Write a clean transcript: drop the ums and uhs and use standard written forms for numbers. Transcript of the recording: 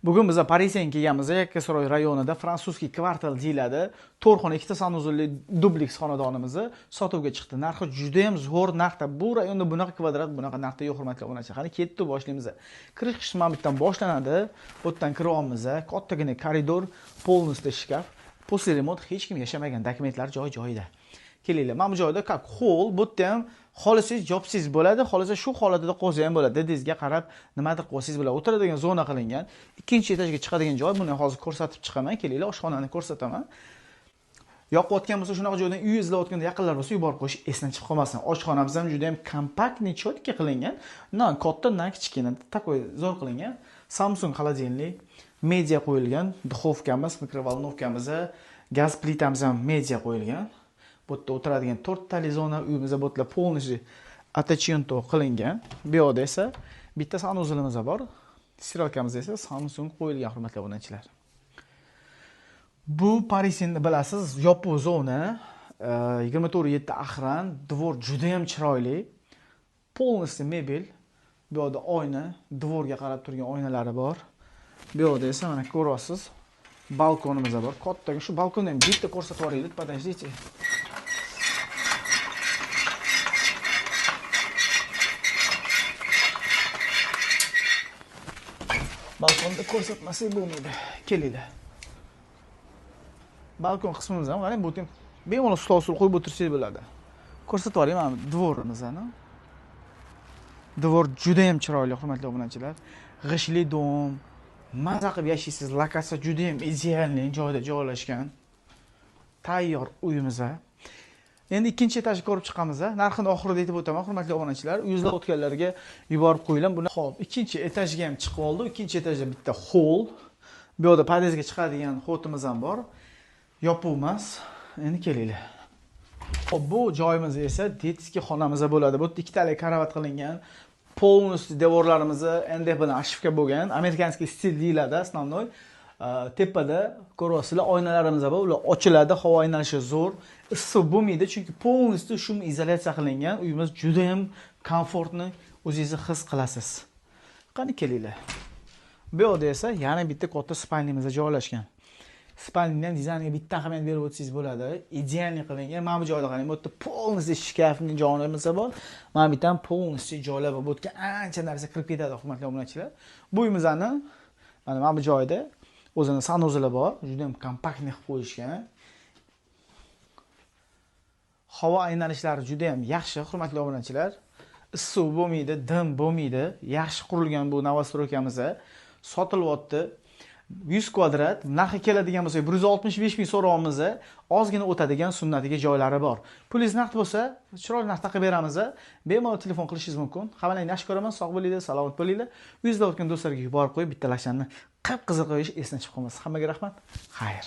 Bugun biz Parisdan kelganmiz. Yakkasaroy rayonida frantsuzskiy kvartal deyiladi. 4 xona, 2 ta sanuzilli dublis xonadonimizni sotuvga chiqdi. Narxi juda ham zo'r narxda. Bu rayonda bunaqa kvadrat, bunaqa narxda yo'q, hurmatli obunachilar. Qani ketdi, boshlaymiz. Kirish qismdan boshlanadi. Bu yerdan kiryapmiz. Kattagina koridor, полностью shkaf. После remont hech kim yashamagan, dokumentlar joy-joyida. Kelinglar, mana bu joyda как hol, bu yerda ham xolisangiz jobsiz bo'ladi, xolasa shu holatida qo'ysa ham bo'ladi. Dedingizga qarab nimadir qo'ysangiz bo'ladi. O'tiradigan zona qilingan. Ikkinchi etajga chiqadigan joy, buni hozir ko'rsatib chiqaman. Kelinglar, oshxonani ko'rsataman. Yoqayotgan bo'lsa, shunaqa joydan uy izlayotganda yaqinlar bo'lsa, yuborib qo'yish esdan chiqib qolmasin. Oshxonamiz ham juda ham kompaktniy, cho'tka qilingan. Na katta, na kichkina, takoy zo'r qilingan. Samsung холодильник, media qo'yilgan, duxovkamiz, mikrovolnovkamiz, gaz plitamiz ham media qo'yilgan. Bu yerda o'tiradigan 4 tali zona uyimizda bu yerlar полностью attachment qilingan. Bu yerda esa bitta sanuzilimiz bor. Stiralkamizda esa Samsung qo'yilgan, hurmatli obunachilar. Bu Parisni bilasiz, yopiq zona, 24/7 ahran, dvor juda ham chiroyli. Полностью mebel. Bu yerda oyna, dvorga qarab turgan oynalari bor. Bu yerda esa mana ko'ryapsiz, balkonimiz bor. Kattaga shu balkonni ham bitta ko'rsatib yuboraylik, подождите. Balkonda ko'rsatmasak bo'lmaydi. Kelinglar. Balkon qismimiz ham qarang, bu ham bemalol stol qo'yib o'tirsangiz bo'ladi. Ko'rsatib yuboring mana dvorimizni. Dvor juda ham chiroyli, hurmatli obunachilar. G'ishli dom, maza qilib yashaysiz, lokatsiya juda ham idealniy joyda joylashgan. Tayyor uyimiz. Endi ikkinchi etajga ko'rib chiqamiz. Narxini oxirida aytib o'taman, hurmatli obunachilar. Uyingizda o'tganlarga yuborib qo'yinglar. Buni xo'p, ikkinchi etajga ham chiqib oldi. Ikkinchi etajda bitta hol. Bu yerda podyezdga chiqadigan xotimiz ham bor. Yopiq emas. Endi kelinglar. Xo'p, bu joyimiz esa detskiy xonamiz bo'ladi. Bu yerda ikkitali karavot qilingan. Полностью devorlarimiz NDPdan ashifka bo'lgan. Amerikanskiy stil deyiladi, основной. Tepada ko'ryapsizlar, oynalarimiz bor. Ular ochiladi, havo aylanishi zo'r. Issiq bo'lmaydi, chunki полностью shum izolyatsiya qilingan. Uyimiz juda ham komfortni o'zingizni his qilasiz. Qani kelinglar. Bu yerda esa yana bitta katta spalnimiz joylashgan. Spalnining dizayniga bitta ahamiyat berib o'tsangiz bo'ladi. Idealniy qilingan. Mana bu joyda qarang, bu yerda полностью shkafning joyimiz bor. Mana bu yerdan полностью joylar bor. Bu yerga ancha narsa kirib ketadi, hurmatli obunachilar. Bu uyimizni mana bu joyda o'zini sanuzili bor. Juda ham kompaktniy qilib qo'yishgan. Havo aylanishlari juda ham yaxshi, hurmatli obunachilar. Issiq bo'lmaydi, dim bo'lmaydi. Yaxshi qurilgan bu novostroykamiz sotilyapti. 100 kvadrat, narxi keladigan bo'lsa 165 ming so'rovimiz, ozgina o'tadigan sunnatiga joylari bor. Pulingiz naqd bo'lsa, chiroyli narxda qilib beramiz. Bemalol telefon qilishingiz mumkin. Hammalarni yaxshi ko'raman, sog' bo'linglar, salomat bo'linglar. Uyingizda o'tgan do'stlarga yuborib qo'yib, bitta lashlarni qip-qizil qo'yish esdan chiqib qolmasin. Hammaga rahmat. Xayr.